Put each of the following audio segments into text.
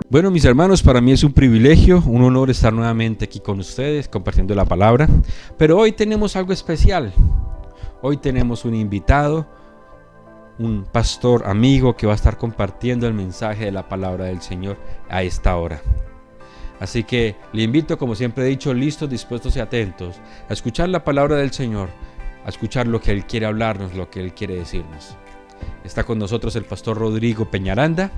Bueno, mis hermanos, para mí es un privilegio, un honor estar nuevamente aquí con ustedes compartiendo la palabra, pero hoy tenemos algo especial. Hoy tenemos un invitado, un pastor amigo que va a estar compartiendo el mensaje de la palabra del Señor a esta hora. Así que le invito, como siempre he dicho, listos, dispuestos y atentos a escuchar la palabra del Señor, a escuchar lo que Él quiere hablarnos, lo que Él quiere decirnos. Está con nosotros el pastor Rodrigo Peñaranda.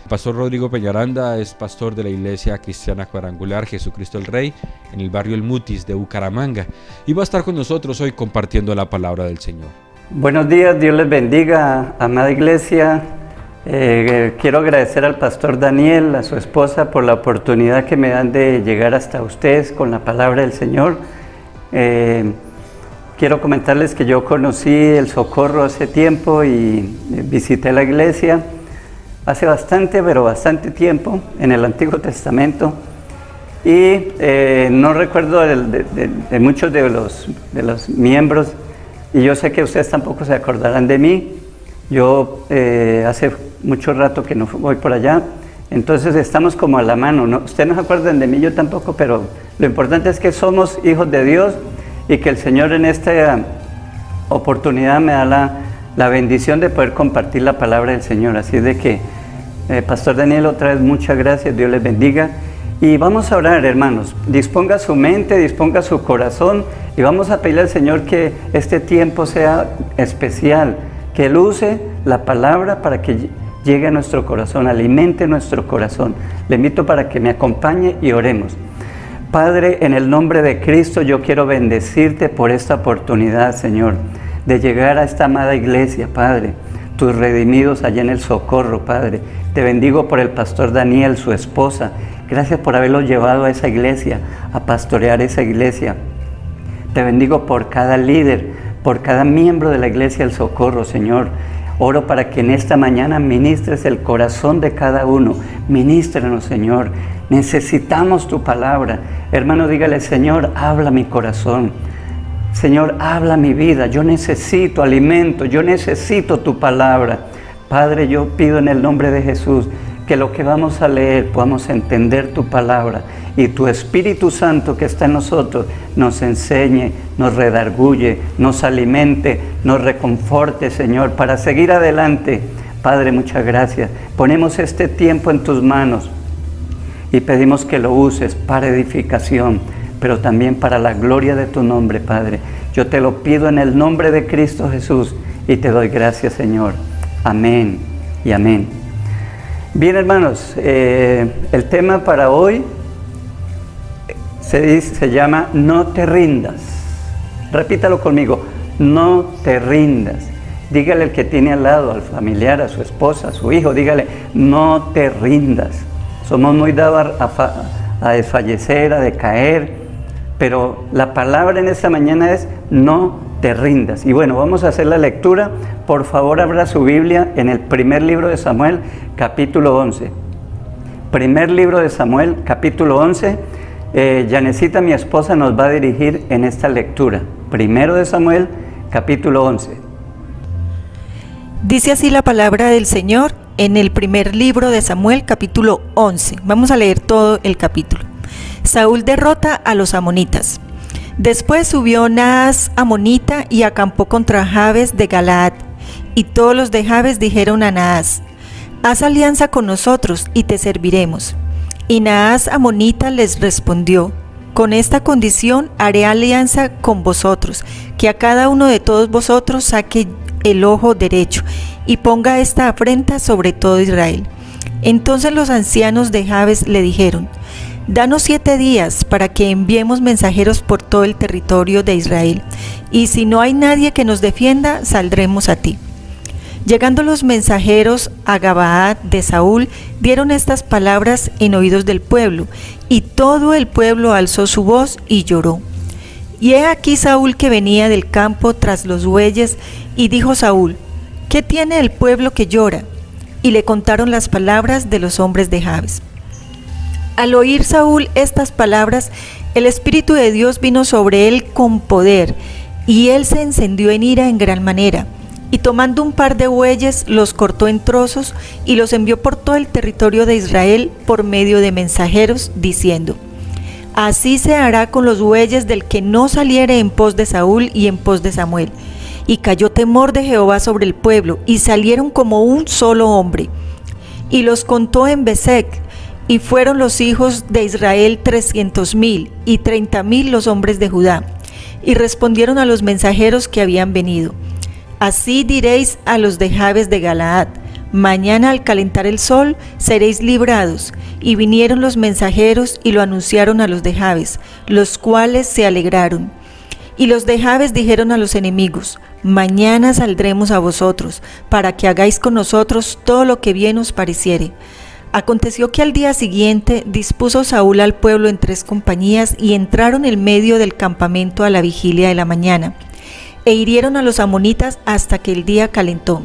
El pastor Rodrigo Peñaranda es pastor de la Iglesia Cristiana Cuadrangular Jesucristo el Rey en el barrio El Mutis de Bucaramanga y va a estar con nosotros hoy compartiendo la palabra del Señor. Buenos días, Dios les bendiga, amada iglesia. Quiero agradecer al pastor Daniel, a su esposa, por la oportunidad que me dan de llegar hasta ustedes con la palabra del Señor. Quiero comentarles que yo conocí el Socorro hace tiempo y visité la iglesia hace bastante tiempo, en el Antiguo Testamento. Y no recuerdo de muchos de los miembros, y yo sé que ustedes tampoco se acordarán de mí. Yo hace mucho rato que no voy por allá, entonces estamos como a la mano, ¿no? Ustedes no se acuerdan de mí, yo tampoco, pero lo importante es que somos hijos de Dios y que el Señor en esta oportunidad me da la bendición de poder compartir la palabra del Señor. Así de que, Pastor Daniel, otra vez muchas gracias, Dios les bendiga. Y vamos a orar, hermanos. Disponga su mente, disponga su corazón y vamos a pedirle al Señor que este tiempo sea especial, que Él use la palabra para que llegue a nuestro corazón, alimente nuestro corazón. Le invito para que me acompañe y oremos. Padre, en el nombre de Cristo, yo quiero bendecirte por esta oportunidad, Señor, de llegar a esta amada iglesia, Padre, tus redimidos allá en el Socorro, Padre. Te bendigo por el pastor Daniel, su esposa. Gracias por haberlos llevado a esa iglesia, a pastorear esa iglesia. Te bendigo por cada líder, por cada miembro de la iglesia del Socorro, Señor. Oro para que en esta mañana ministres el corazón de cada uno. Ministranos, Señor. Necesitamos tu palabra. Hermano, dígale: Señor, habla mi corazón. Señor, habla mi vida. Yo necesito alimento. Yo necesito tu palabra. Padre, yo pido en el nombre de Jesús que lo que vamos a leer podamos entender tu palabra y tu Espíritu Santo que está en nosotros nos enseñe, nos redarguye, nos alimente, nos reconforte, Señor, para seguir adelante. Padre, muchas gracias. Ponemos este tiempo en tus manos y pedimos que lo uses para edificación, pero también para la gloria de tu nombre, Padre. Yo te lo pido en el nombre de Cristo Jesús y te doy gracias, Señor. Amén y amén. Bien, hermanos, el tema para hoy se llama No te rindas. Repítalo conmigo: no te rindas. Dígale al que tiene al lado, al familiar, a su esposa, a su hijo, dígale: no te rindas. Somos muy dados a desfallecer, a decaer, pero la palabra en esta mañana es no te rindas. Y bueno, vamos a hacer la lectura. Por favor, abra su Biblia en el primer libro de Samuel, capítulo 11. Primer libro de Samuel, capítulo 11. Yanecita, mi esposa, nos va a dirigir en esta lectura. Primero de Samuel, capítulo 11. Dice así la palabra del Señor en el primer libro de Samuel, capítulo 11. Vamos a leer todo el capítulo. Saúl derrota a los amonitas. Después subió Naas amonita y acampó contra Jabes de Galaad. Y todos los de Jabes dijeron a Naas: haz alianza con nosotros y te serviremos. Y Naas amonita les respondió: con esta condición haré alianza con vosotros, que a cada uno de todos vosotros saque el ojo derecho y ponga esta afrenta sobre todo Israel. Entonces los ancianos de Jabes le dijeron: danos 7 días para que enviemos mensajeros por todo el territorio de Israel, y si no hay nadie que nos defienda, saldremos a ti. Llegando los mensajeros a Gabaa de Saúl, dieron estas palabras en oídos del pueblo, y todo el pueblo alzó su voz y lloró. Y he aquí Saúl que venía del campo tras los bueyes, y dijo Saúl: ¿qué tiene el pueblo que llora? Y le contaron las palabras de los hombres de Jabes. Al oír Saúl estas palabras, el Espíritu de Dios vino sobre él con poder, y él se encendió en ira en gran manera. Y tomando un par de bueyes, los cortó en trozos y los envió por todo el territorio de Israel por medio de mensajeros, diciendo: así se hará con los bueyes del que no saliere en pos de Saúl y en pos de Samuel. Y cayó temor de Jehová sobre el pueblo, y salieron como un solo hombre. Y los contó en Besec, y fueron los hijos de Israel 300,000, y 30,000 los hombres de Judá. Y respondieron a los mensajeros que habían venido: así diréis a los de Jabes de Galaad: mañana al calentar el sol seréis librados. Y vinieron los mensajeros y lo anunciaron a los de Jabes, los cuales se alegraron. Y los de Jabes dijeron a los enemigos: mañana saldremos a vosotros, para que hagáis con nosotros todo lo que bien os pareciere. Aconteció que al día siguiente dispuso Saúl al pueblo en 3 compañías, y entraron en medio del campamento a la vigilia de la mañana, e hirieron a los amonitas hasta que el día calentó.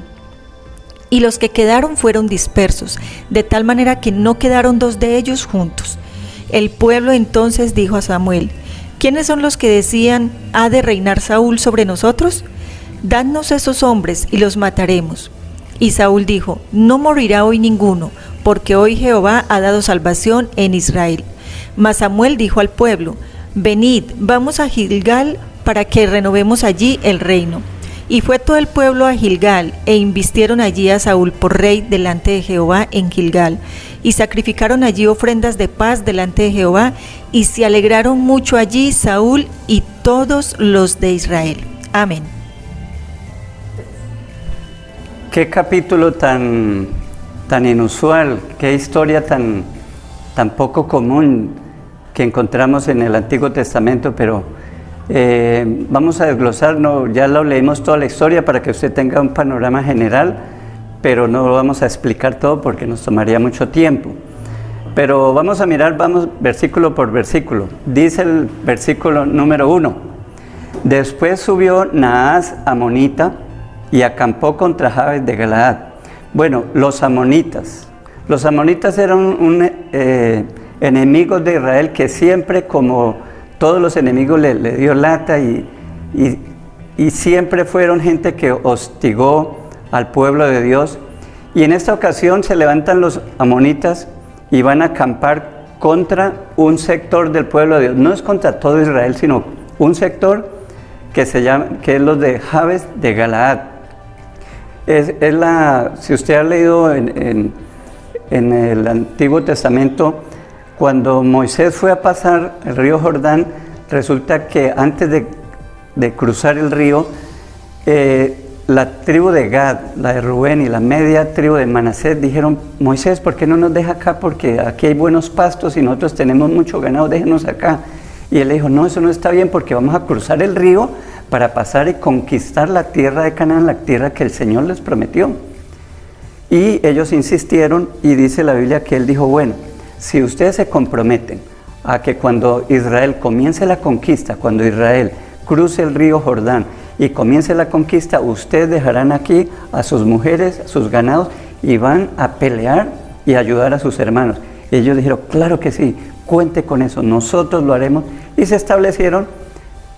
Y los que quedaron fueron dispersos, de tal manera que no quedaron 2 de ellos juntos. El pueblo entonces dijo a Samuel: ¿quiénes son los que decían: ¿ha de reinar Saúl sobre nosotros? Dadnos esos hombres y los mataremos. Y Saúl dijo: no morirá hoy ninguno, porque hoy Jehová ha dado salvación en Israel. Mas Samuel dijo al pueblo: venid, vamos a Gilgal, para que renovemos allí el reino. Y fue todo el pueblo a Gilgal, e invistieron allí a Saúl por rey delante de Jehová en Gilgal, y sacrificaron allí ofrendas de paz delante de Jehová, y se alegraron mucho allí Saúl y todos los de Israel. Amén. Qué capítulo tan inusual, qué historia tan poco común que encontramos en el Antiguo Testamento, pero vamos a desglosar, ya lo leímos toda la historia para que usted tenga un panorama general, pero no lo vamos a explicar todo porque nos tomaría mucho tiempo. Pero vamos a mirar, versículo por versículo. Dice el versículo número 1: después subió Naas amonita y acampó contra Jabes de Galaad. Bueno, los amonitas eran enemigos de Israel, que siempre, como todos los enemigos, le dio lata, y siempre fueron gente que hostigó al pueblo de Dios. Y en esta ocasión se levantan los amonitas y van a acampar contra un sector del pueblo de Dios. No es contra todo Israel, sino un sector que es los de Jabes de Galaad. Si usted ha leído en el Antiguo Testamento, cuando Moisés fue a pasar el río Jordán, resulta que antes de cruzar el río, la tribu de Gad, la de Rubén y la media tribu de Manasés dijeron: Moisés, ¿por qué no nos deja acá? Porque aquí hay buenos pastos y nosotros tenemos mucho ganado, déjenos acá. Y él le dijo: no, eso no está bien, porque vamos a cruzar el río para pasar y conquistar la tierra de Canaán, la tierra que el Señor les prometió. Y ellos insistieron, y dice la Biblia que él dijo: bueno, si ustedes se comprometen a que cuando Israel comience la conquista, cuando Israel cruce el río Jordán y comience la conquista, ustedes dejarán aquí a sus mujeres, a sus ganados, y van a pelear y ayudar a sus hermanos. Y ellos dijeron: claro que sí, cuente con eso, nosotros lo haremos. Y se establecieron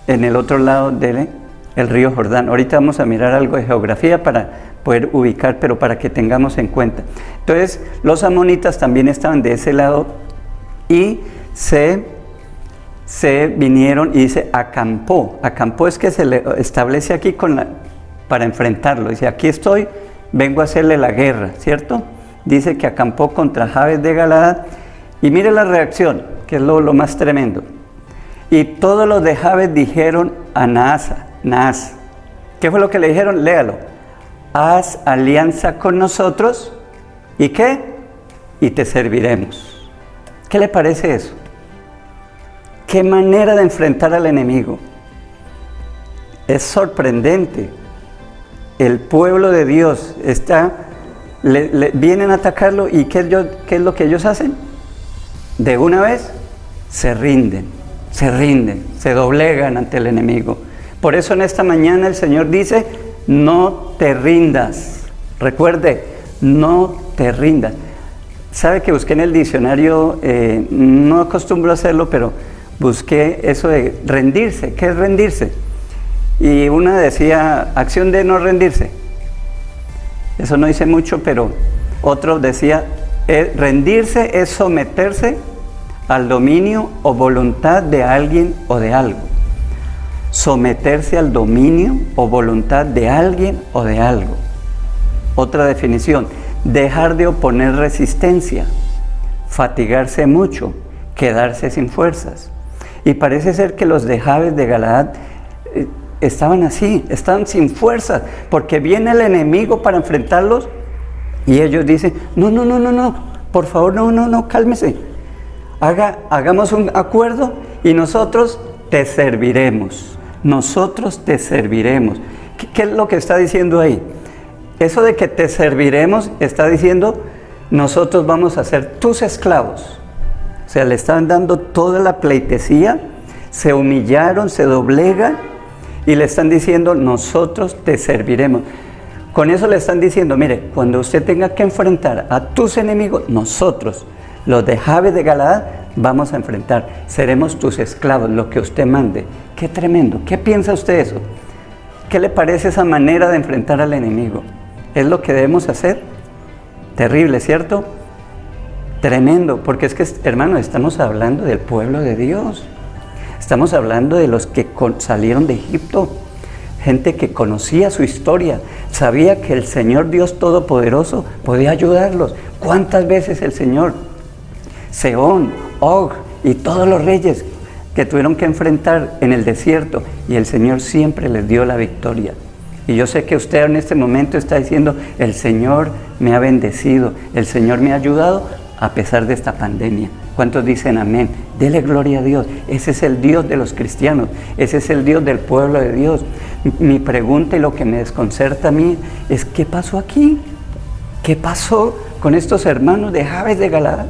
en el otro lado del río Jordán. Ahorita vamos a mirar algo de geografía para poder ubicar, pero para que tengamos en cuenta. Entonces, los amonitas también estaban de ese lado, y se vinieron, y dice acampó. Acampó es que se le establece aquí para enfrentarlo. Dice: aquí estoy, vengo a hacerle la guerra, ¿cierto? Dice que acampó contra Jabes de Galaad, y mire la reacción, que es lo más tremendo. Y todos los de Jabes dijeron a Naas, ¿qué fue lo que le dijeron? Léalo: haz alianza con nosotros, ¿y qué? Y te serviremos. ¿Qué le parece eso? ¿Qué manera de enfrentar al enemigo? Es sorprendente. El pueblo de Dios vienen a atacarlo, y ¿qué es lo que ellos hacen? De una vez se rinden, se doblegan ante el enemigo. Por eso en esta mañana el Señor dice: no te rindas. Recuerde, no te rindas. Sabe que busqué en el diccionario, no acostumbro a hacerlo, pero busqué eso de rendirse. ¿Qué es rendirse? Y una decía: acción de no rendirse. Eso no dice mucho, pero otro decía, rendirse es someterse al dominio o voluntad de alguien o de algo. Someterse al dominio o voluntad de alguien o de algo. Otra definición, dejar de oponer resistencia, fatigarse mucho, quedarse sin fuerzas. Y parece ser que los de Jabes de Galaad estaban así, estaban sin fuerzas, porque viene el enemigo para enfrentarlos y ellos dicen, no, por favor, no, cálmese. Hagamos un acuerdo y nosotros te serviremos. Nosotros te serviremos. ¿Qué es lo que está diciendo ahí? Eso de que te serviremos está diciendo, nosotros vamos a ser tus esclavos. O sea, le estaban dando toda la pleitesía, se humillaron, se doblegan y le están diciendo, nosotros te serviremos. Con eso le están diciendo, mire, cuando usted tenga que enfrentar a tus enemigos, nosotros, los de Jabes de Galaad, vamos a enfrentar, seremos tus esclavos, lo que usted mande. ¡Qué tremendo! ¿Qué piensa usted eso? ¿Qué le parece esa manera de enfrentar al enemigo? ¿Es lo que debemos hacer? Terrible, ¿cierto? Tremendo, porque es que, hermano, estamos hablando del pueblo de Dios. Estamos hablando de los que salieron de Egipto. Gente que conocía su historia, sabía que el Señor Dios Todopoderoso podía ayudarlos. ¿Cuántas veces el Señor, Sehón, Og y todos los reyes que tuvieron que enfrentar en el desierto, y el Señor siempre les dio la victoria? Y yo sé que usted en este momento está diciendo, el Señor me ha bendecido, el Señor me ha ayudado a pesar de esta pandemia. ¿Cuántos dicen amén? Dele gloria a Dios. Ese es el Dios de los cristianos, ese es el Dios del pueblo de Dios. Mi pregunta y lo que me desconcerta a mí es, ¿qué pasó aquí? ¿Qué pasó con estos hermanos de Jabes de Galaad?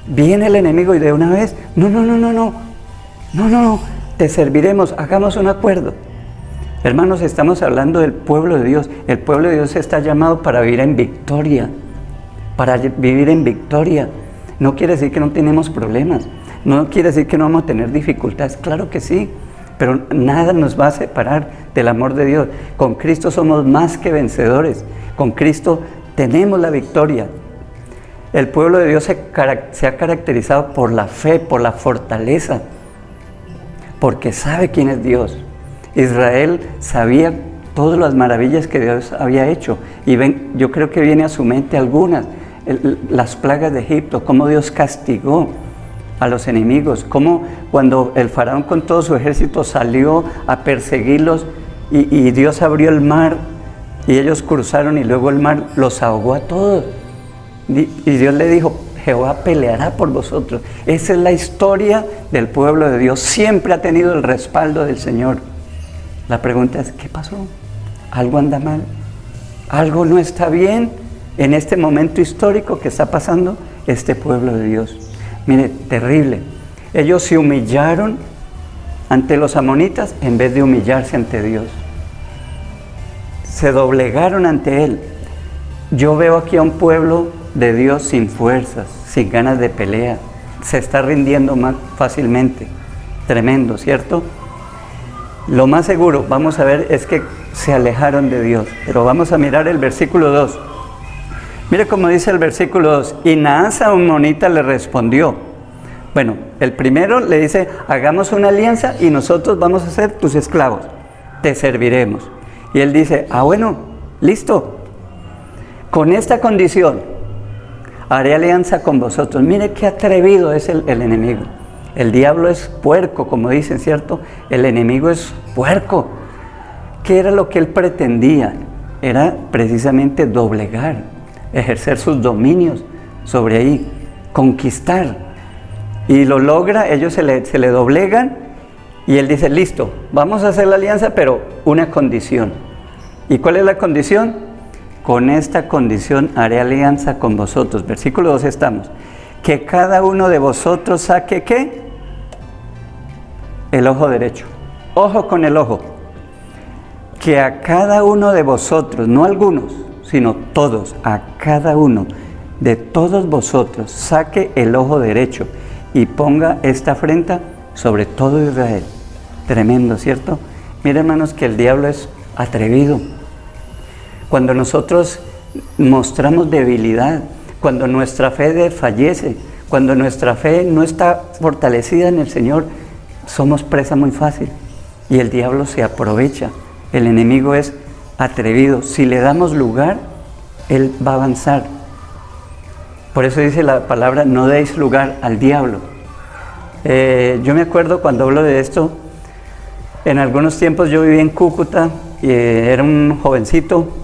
Viene el enemigo y de una vez, no, te serviremos, hagamos un acuerdo. Hermanos, estamos hablando del pueblo de Dios. El pueblo de Dios está llamado para vivir en victoria, para vivir en victoria. No quiere decir que no tenemos problemas, no quiere decir que no vamos a tener dificultades, claro que sí, pero nada nos va a separar del amor de Dios. Con Cristo somos más que vencedores, con Cristo tenemos la victoria. El pueblo de Dios se ha caracterizado por la fe, por la fortaleza, porque sabe quién es Dios. Israel sabía todas las maravillas que Dios había hecho, y yo creo que viene a su mente algunas, las plagas de Egipto, cómo Dios castigó a los enemigos, cómo cuando el faraón con todo su ejército salió a perseguirlos y Dios abrió el mar y ellos cruzaron y luego el mar los ahogó a todos. Y Dios le dijo, Jehová peleará por vosotros. Esa es la historia del pueblo de Dios, siempre ha tenido el respaldo del Señor. La pregunta es, ¿qué pasó? ¿Algo anda mal? ¿Algo no está bien en este momento histórico que está pasando este pueblo de Dios? Mire, terrible. Ellos se humillaron ante los amonitas en vez de humillarse ante Dios. Se doblegaron ante Él. Yo veo aquí a un pueblo de Dios sin fuerzas, sin ganas de pelea. Se está rindiendo más fácilmente. Tremendo, ¿cierto? Lo más seguro, vamos a ver, es que se alejaron de Dios. Pero vamos a mirar el versículo 2. Mire cómo dice el versículo 2. Y Naas amonita le respondió. Bueno, el primero le dice, hagamos una alianza y nosotros vamos a ser tus esclavos. Te serviremos. Y él dice, bueno, listo. Con esta condición, haré alianza con vosotros. Mire qué atrevido es el enemigo. El diablo es puerco, como dicen, ¿cierto? El enemigo es puerco. ¿Qué era lo que él pretendía? Era precisamente doblegar, ejercer sus dominios sobre ahí, conquistar. Y lo logra, ellos se le doblegan y él dice, listo, vamos a hacer la alianza, pero una condición. ¿Y cuál es la condición? Con esta condición haré alianza con vosotros. Versículo 2 estamos. Que cada uno de vosotros saque, ¿qué? El ojo derecho. Ojo con el ojo. Que a cada uno de vosotros, no algunos, sino todos, a cada uno de todos vosotros, saque el ojo derecho y ponga esta afrenta sobre todo Israel. Tremendo, ¿cierto? Miren, hermanos, que el diablo es atrevido. Cuando nosotros mostramos debilidad, cuando nuestra fe desfallece, cuando nuestra fe no está fortalecida en el Señor, somos presa muy fácil y el diablo se aprovecha. El enemigo es atrevido. Si le damos lugar, él va a avanzar. Por eso dice la palabra, no deis lugar al diablo. Yo me acuerdo cuando hablo de esto, en algunos tiempos yo vivía en Cúcuta, y era un jovencito,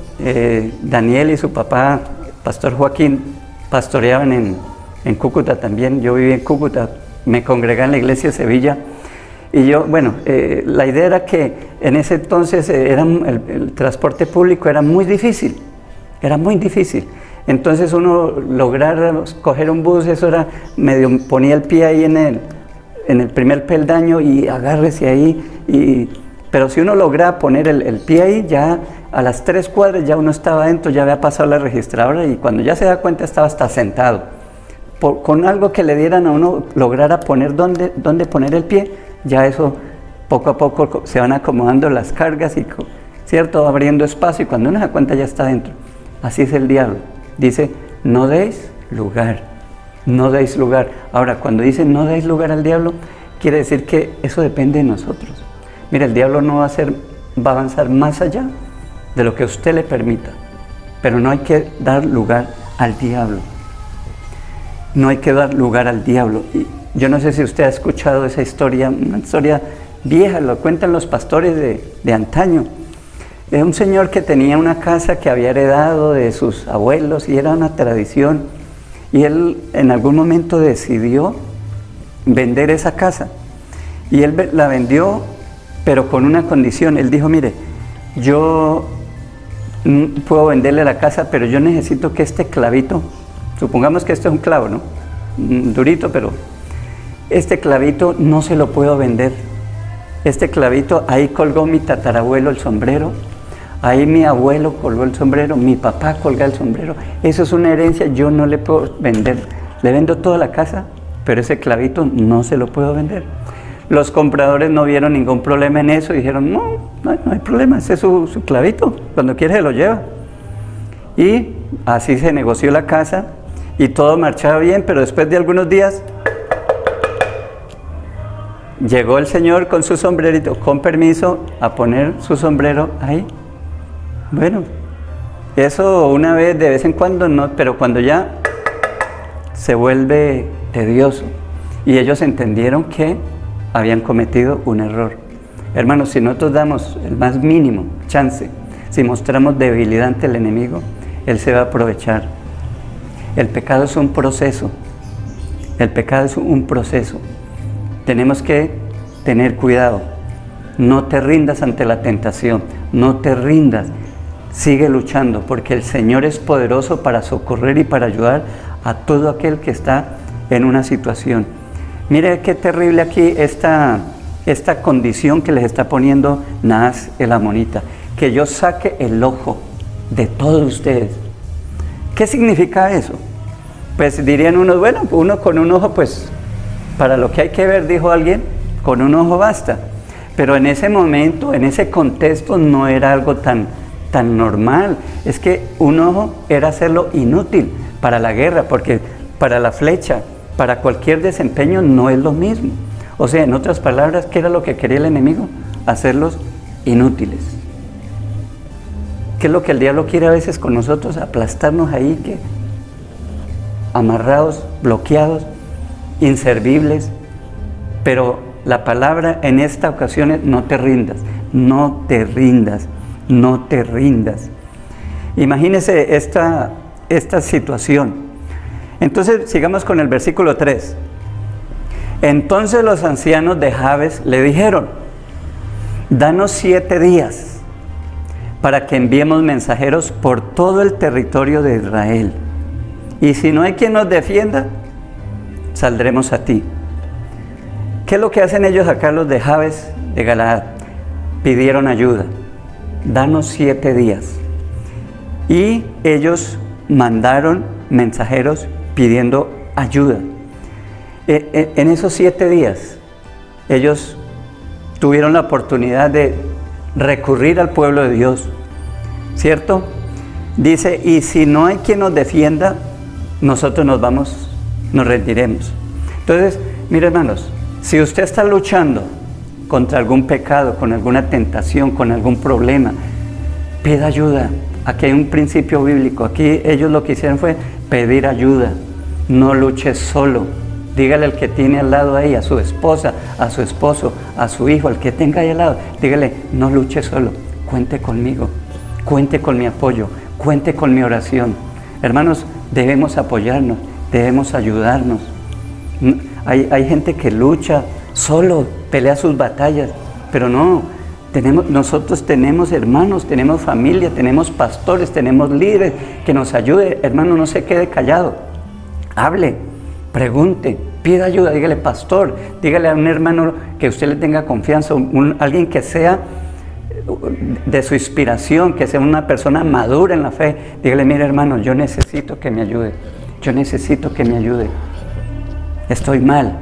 Daniel y su papá, Pastor Joaquín, pastoreaban en Cúcuta también. Yo vivía en Cúcuta, me congregaba en la iglesia de Sevilla. Y yo, bueno, la idea era que en ese entonces el transporte público era muy difícil. Entonces uno lograr coger un bus, eso era medio, ponía el pie ahí en el primer peldaño y agárrese ahí. Pero si uno lograba poner el pie ahí, ya a las 3 cuadras ya uno estaba adentro, ya había pasado la registradora y cuando ya se da cuenta estaba hasta sentado. Con algo que le dieran a uno, lograra poner dónde poner el pie, ya eso poco a poco se van acomodando las cargas y, ¿cierto?, abriendo espacio y cuando uno se da cuenta ya está dentro. Así es el diablo. Dice, no deis lugar, no deis lugar. Ahora, cuando dice no deis lugar al diablo, quiere decir que eso depende de nosotros. Mira, el diablo no va a avanzar más allá de lo que usted le permita, pero no hay que dar lugar al diablo. No hay que dar lugar al diablo. Y yo no sé si usted ha escuchado esa historia, una historia vieja, lo cuentan los pastores de antaño. Es un señor que tenía una casa que había heredado de sus abuelos y era una tradición. Y él en algún momento decidió vender esa casa. Y él la vendió, pero con una condición. Él dijo, mire, yo puedo venderle la casa, pero yo necesito que este clavito, supongamos que este es un clavo, ¿no? Durito, pero este clavito no se lo puedo vender. Este clavito, ahí colgó mi tatarabuelo el sombrero, ahí mi abuelo colgó el sombrero, mi papá colga el sombrero. Eso es una herencia, yo no le puedo vender. Le vendo toda la casa, pero ese clavito no se lo puedo vender. Los compradores no vieron ningún problema en eso y dijeron, no hay problema, ese es su clavito, cuando quiere se lo lleva. Y así se negoció la casa y todo marchaba bien, pero después de algunos días llegó el señor con su sombrerito, con permiso, a poner su sombrero ahí. Bueno, eso una vez, de vez en cuando no, pero cuando ya se vuelve tedioso. Y ellos entendieron que habían cometido un error. Hermanos, si nosotros damos el más mínimo chance, si mostramos debilidad ante el enemigo, él se va a aprovechar. El pecado es un proceso. El pecado es un proceso. Tenemos que tener cuidado. No te rindas ante la tentación. No te rindas. Sigue luchando, porque el Señor es poderoso para socorrer y para ayudar a todo aquel que está en una situación. Mire qué terrible aquí esta condición que les está poniendo Naas el amonita, que yo saque el ojo de todos ustedes. ¿Qué significa eso? Pues dirían unos, bueno, uno con un ojo, pues para lo que hay que ver, dijo alguien, con un ojo basta. Pero en ese momento, en ese contexto, no era algo tan normal. Es que un ojo era hacerlo inútil para la guerra, porque para la flecha, para cualquier desempeño no es lo mismo. O sea, en otras palabras, ¿qué era lo que quería el enemigo? Hacerlos inútiles. ¿Qué es lo que el diablo quiere a veces con nosotros? Aplastarnos ahí, que amarrados, bloqueados, inservibles. Pero la palabra en esta ocasión es no te rindas, no te rindas, no te rindas. Imagínese esta situación. Entonces sigamos con el versículo 3. Entonces los ancianos de Jabes le dijeron, danos 7 días para que enviemos mensajeros por todo el territorio de Israel. Y si no hay quien nos defienda, saldremos a ti. ¿Qué es lo que hacen ellos acá, los de Jabes de Galaad? Pidieron ayuda. Danos 7 días. Y ellos mandaron mensajeros pidiendo ayuda. En esos 7 días, ellos tuvieron la oportunidad de recurrir al pueblo de Dios, ¿cierto? Dice, y si no hay quien nos defienda, nosotros nos rendiremos. Entonces, mire hermanos, si usted está luchando contra algún pecado, con alguna tentación, con algún problema, pida ayuda. Aquí hay un principio bíblico. Aquí ellos lo que hicieron fue pedir ayuda. No luche solo. Dígale al que tiene al lado ahí, a su esposa, a su esposo, a su hijo, al que tenga ahí al lado, dígale, no luche solo, cuente conmigo, cuente con mi apoyo, cuente con mi oración. Hermanos, debemos apoyarnos, debemos ayudarnos. Hay gente que lucha solo, pelea sus batallas, pero no, nosotros tenemos hermanos, tenemos familia, tenemos pastores, tenemos líderes que nos ayuden. Hermano, no se quede callado, hable, pregunte, pida ayuda, dígale pastor, dígale a un hermano que usted le tenga confianza, alguien que sea de su inspiración, que sea una persona madura en la fe, dígale, mire hermano, yo necesito que me ayude, yo necesito que me ayude, estoy mal.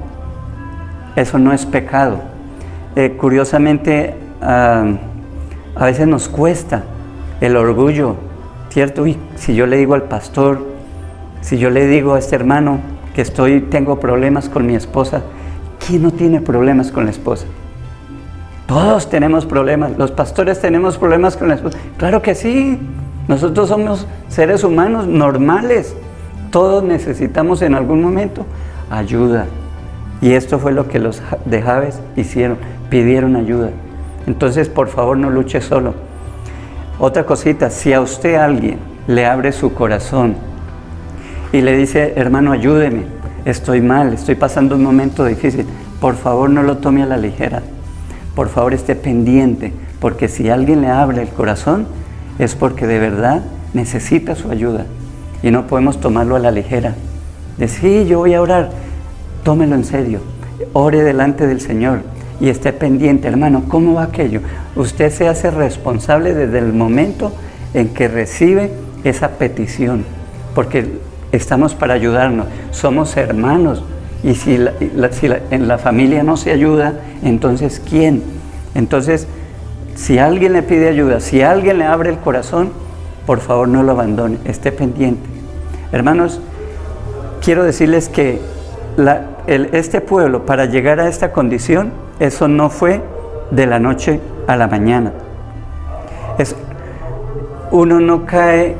Eso no es pecado. Curiosamente, a veces nos cuesta el orgullo, ¿cierto? Uy, si yo le digo al pastor, si yo le digo a este hermano que tengo problemas con mi esposa, ¿quién no tiene problemas con la esposa? Todos tenemos problemas, los pastores tenemos problemas con la esposa. Claro que sí, nosotros somos seres humanos normales, todos necesitamos en algún momento ayuda. Y esto fue lo que los de Jabes hicieron, pidieron ayuda. Entonces, por favor, no luche solo. Otra cosita, si a usted alguien le abre su corazón y le dice, hermano, ayúdeme, estoy mal, estoy pasando un momento difícil, por favor, no lo tome a la ligera. Por favor, esté pendiente, porque si alguien le abre el corazón, es porque de verdad necesita su ayuda. Y no podemos tomarlo a la ligera. Decir, sí, yo voy a orar. Tómelo en serio, ore delante del Señor y esté pendiente, hermano, ¿cómo va aquello? Usted se hace responsable desde el momento en que recibe esa petición, porque estamos para ayudarnos, somos hermanos, y si en la familia no se ayuda, entonces ¿quién? Entonces, si alguien le pide ayuda, si alguien le abre el corazón, por favor no lo abandone, esté pendiente. Hermanos, quiero decirles que este pueblo, para llegar a esta condición, eso no fue de la noche a la mañana. Uno no cae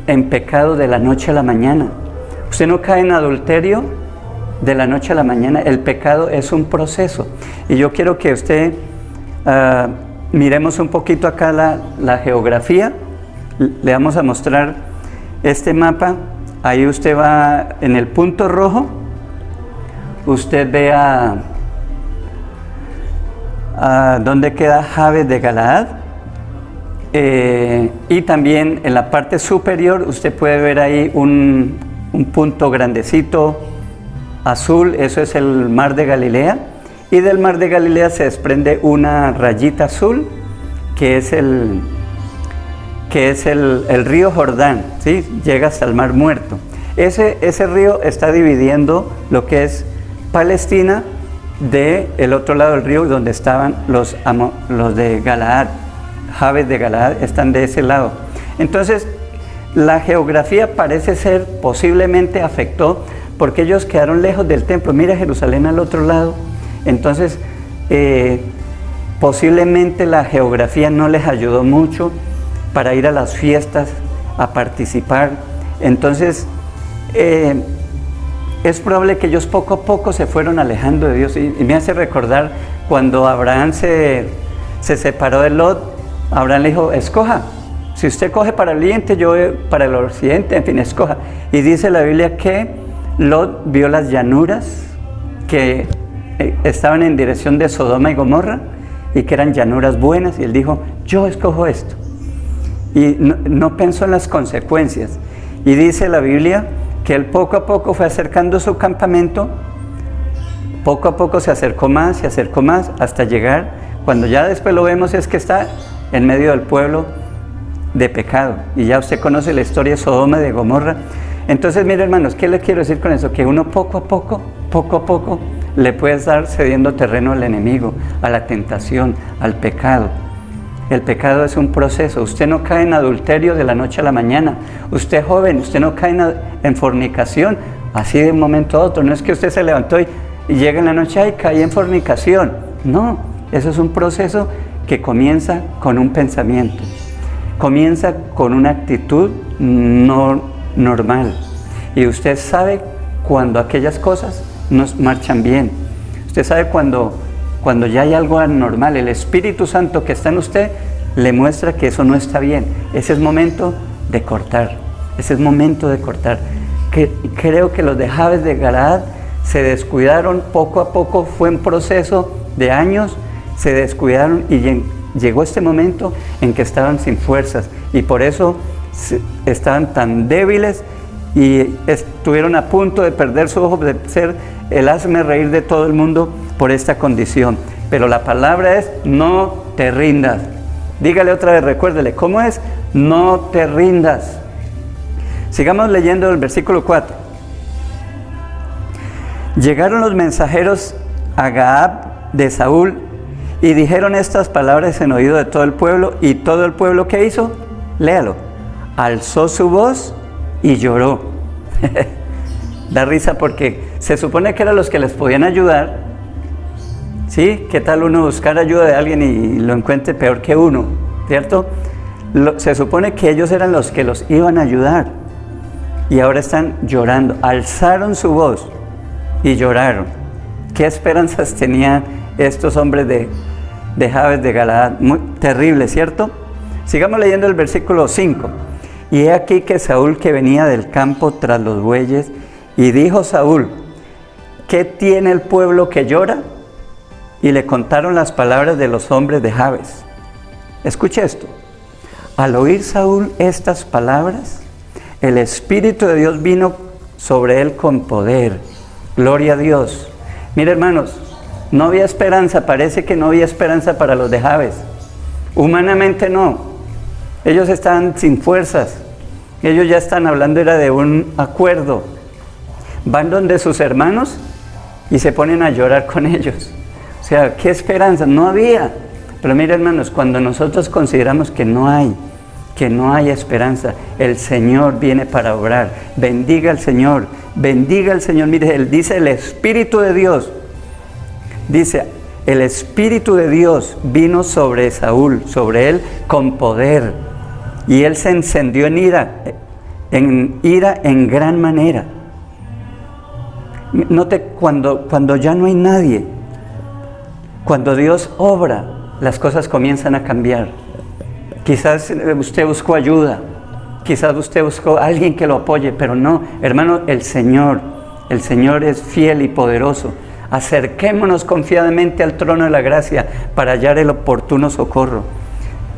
en pecado de la noche a la mañana. Usted no cae en adulterio de la noche a la mañana. El pecado es un proceso. Y yo quiero que usted miremos un poquito acá la geografía. Le vamos a mostrar este mapa. Ahí usted va en el punto rojo. Usted ve dónde queda Jabes de Galaad, y también en la parte superior usted puede ver ahí un punto grandecito azul, eso es el mar de Galilea, y del mar de Galilea se desprende una rayita azul que es el río Jordán, ¿sí? Llega hasta el mar Muerto. Ese río está dividiendo lo que es Palestina del otro lado del río, donde estaban los de Galaad, Jabes de Galaad, están de ese lado. Entonces, la geografía parece ser, posiblemente afectó, porque ellos quedaron lejos del templo. Mira Jerusalén al otro lado. Entonces, posiblemente la geografía no les ayudó mucho para ir a las fiestas, a participar. Entonces, es probable que ellos poco a poco se fueron alejando de Dios. Y me hace recordar cuando Abraham se separó de Lot. Abraham le dijo, escoja, si usted coge para el oriente, yo para el occidente, en fin, escoja. Y dice la Biblia que Lot vio las llanuras que estaban en dirección de Sodoma y Gomorra y que eran llanuras buenas, y él dijo, yo escojo esto. Y no pensó en las consecuencias. Y dice la Biblia que él poco a poco fue acercando su campamento, poco a poco se acercó más, hasta llegar, cuando ya después lo vemos, es que está en medio del pueblo de pecado. Y ya usted conoce la historia de Sodoma y de Gomorra. Entonces, mire hermanos, ¿qué le quiero decir con eso? Que uno poco a poco, le puede estar cediendo terreno al enemigo, a la tentación, al pecado. El pecado es un proceso. Usted no cae en adulterio de la noche a la mañana. Usted joven, usted no cae en fornicación así de un momento a otro. No es que usted se levantó y llega en la noche, ay, caí en fornicación. No, eso es un proceso que comienza con un pensamiento. Comienza con una actitud no normal. Y usted sabe cuando aquellas cosas no marchan bien. Usted sabe cuando ya hay algo anormal. El Espíritu Santo que está en usted le muestra que eso no está bien. Ese es momento de cortar. Ese es momento de cortar. Creo que los de Jabes de Galaad se descuidaron poco a poco. Fue un proceso de años. Se descuidaron y llegó este momento en que estaban sin fuerzas. Y por eso estaban tan débiles y estuvieron a punto de perder su ojo, de ser el hazme reír de todo el mundo por esta condición. Pero la palabra es: no te rindas. Dígale otra vez, recuérdele, ¿cómo es? No te rindas. Sigamos leyendo el versículo 4. Llegaron los mensajeros a Gaab de Saúl y dijeron estas palabras en oído de todo el pueblo, y todo el pueblo, ¿qué hizo? Léalo. Alzó su voz y lloró. Da risa porque se supone que eran los que les podían ayudar. ¿Sí? ¿Qué tal uno buscar ayuda de alguien y lo encuentre peor que uno? ¿Cierto? Se supone que ellos eran los que los iban a ayudar. Y ahora están llorando. Alzaron su voz y lloraron. ¿Qué esperanzas tenían estos hombres de Jabes de Galaad? Muy terrible, ¿cierto? Sigamos leyendo el versículo 5. Y he aquí que Saúl, que venía del campo tras los bueyes, y dijo Saúl: ¿qué tiene el pueblo que llora? Y le contaron las palabras de los hombres de Jabes. Escuche esto. Al oír Saúl estas palabras, el Espíritu de Dios vino sobre él con poder. Gloria a Dios. Mire, hermanos, no había esperanza. Parece que no había esperanza para los de Jabes. Humanamente no. Ellos estaban sin fuerzas. Ellos ya están hablando, era de un acuerdo. Van donde sus hermanos y se ponen a llorar con ellos. O sea, ¿qué esperanza? No había. Pero mire, hermanos, cuando nosotros consideramos que no hay esperanza, el Señor viene para obrar. Bendiga al Señor, bendiga al Señor. Mire, Él dice: el Espíritu de Dios, dice, el Espíritu de Dios vino sobre Saúl, sobre él con poder. Y él se encendió en ira en gran manera. Note, cuando ya no hay nadie, cuando Dios obra, las cosas comienzan a cambiar. Quizás usted buscó ayuda, quizás usted buscó a alguien que lo apoye, pero no, hermano, el Señor es fiel y poderoso. Acerquémonos confiadamente al trono de la gracia para hallar el oportuno socorro.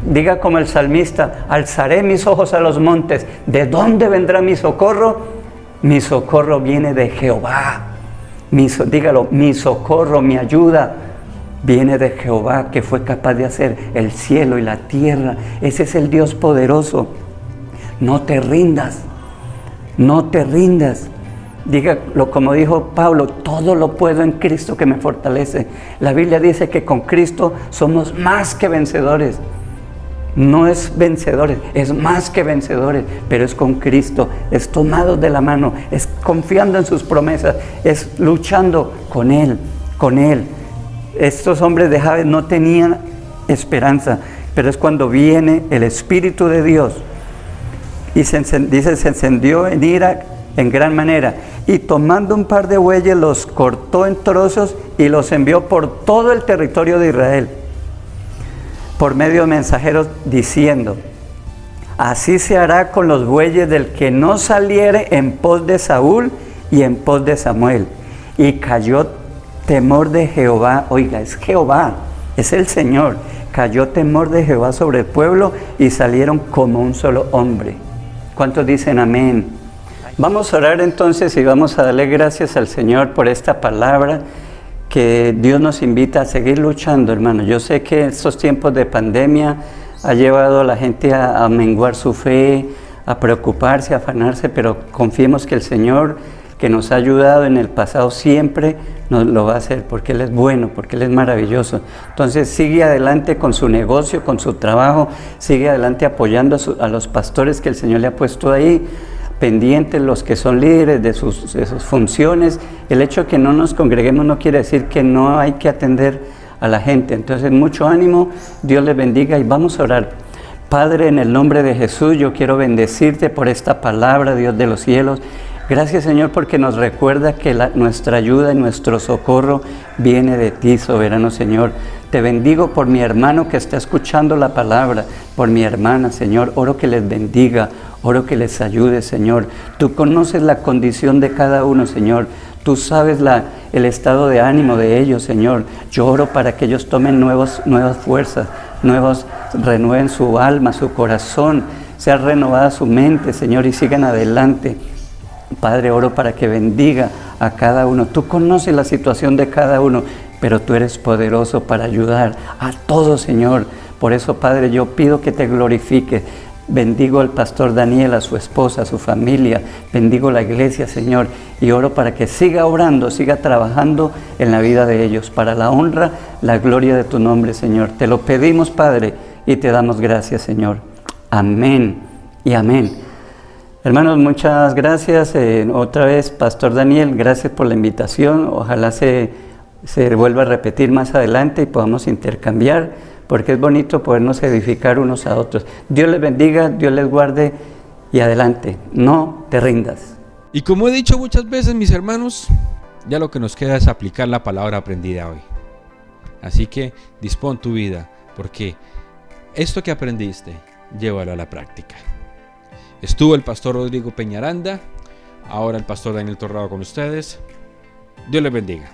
Diga como el salmista: alzaré mis ojos a los montes. ¿De dónde vendrá mi socorro? Mi socorro viene de Jehová. Dígalo: mi socorro, mi ayuda viene de Jehová, que fue capaz de hacer el cielo y la tierra. Ese es el Dios poderoso. No te rindas, no te rindas. Dígalo como dijo Pablo: todo lo puedo en Cristo que me fortalece. La Biblia dice que con Cristo somos más que vencedores. No es vencedores, es más que vencedores, pero es con Cristo, es tomados de la mano, es confiando en sus promesas, es luchando con Él, con Él. Estos hombres de Jabes no tenían esperanza, pero es cuando viene el Espíritu de Dios y se encendió en ira en gran manera, y tomando un par de bueyes los cortó en trozos y los envió por todo el territorio de Israel, por medio de mensajeros, diciendo: así se hará con los bueyes del que no saliere en pos de Saúl y en pos de Samuel. Y cayó temor de Jehová. Oiga, es Jehová, es el Señor. Cayó temor de Jehová sobre el pueblo y salieron como un solo hombre. ¿Cuántos dicen amén? Vamos a orar entonces y vamos a darle gracias al Señor por esta palabra que Dios nos invita a seguir luchando, hermano. Yo sé que estos tiempos de pandemia ha llevado a la gente a menguar su fe, a preocuparse, a afanarse, pero confiemos que el Señor que nos ha ayudado en el pasado, siempre nos lo va a hacer, porque Él es bueno, porque Él es maravilloso. Entonces sigue adelante con su negocio, con su trabajo, sigue adelante apoyando a los pastores que el Señor le ha puesto ahí, pendientes los que son líderes de sus funciones. El hecho de que no nos congreguemos no quiere decir que no hay que atender a la gente. Entonces mucho ánimo, Dios les bendiga y vamos a orar. Padre, en el nombre de Jesús, yo quiero bendecirte por esta palabra, Dios de los cielos. Gracias, Señor, porque nos recuerda que nuestra ayuda y nuestro socorro viene de ti, soberano Señor. Te bendigo por mi hermano que está escuchando la palabra, por mi hermana, Señor. Oro que les bendiga, oro que les ayude, Señor. Tú conoces la condición de cada uno, Señor. Tú sabes el estado de ánimo de ellos, Señor. Yo oro para que ellos tomen nuevas fuerzas, renueven su alma, su corazón, sea renovada su mente, Señor, y sigan adelante. Padre, oro para que bendiga a cada uno. Tú conoces la situación de cada uno, pero tú eres poderoso para ayudar a todos, Señor. Por eso, Padre, yo pido que te glorifiques. Bendigo al pastor Daniel, a su esposa, a su familia. Bendigo la iglesia, Señor. Y oro para que siga orando, siga trabajando en la vida de ellos, para la honra, la gloria de tu nombre, Señor. Te lo pedimos, Padre, y te damos gracias, Señor. Amén y amén. Hermanos, muchas gracias. Otra vez, Pastor Daniel, gracias por la invitación. Ojalá se vuelva a repetir más adelante y podamos intercambiar, porque es bonito podernos edificar unos a otros. Dios les bendiga, Dios les guarde y adelante. No te rindas. Y como he dicho muchas veces, mis hermanos, ya lo que nos queda es aplicar la palabra aprendida hoy. Así que dispón tu vida, porque esto que aprendiste, llévalo a la práctica. Estuvo el pastor Rodrigo Peñaranda, ahora el pastor Daniel Torrado con ustedes. Dios les bendiga.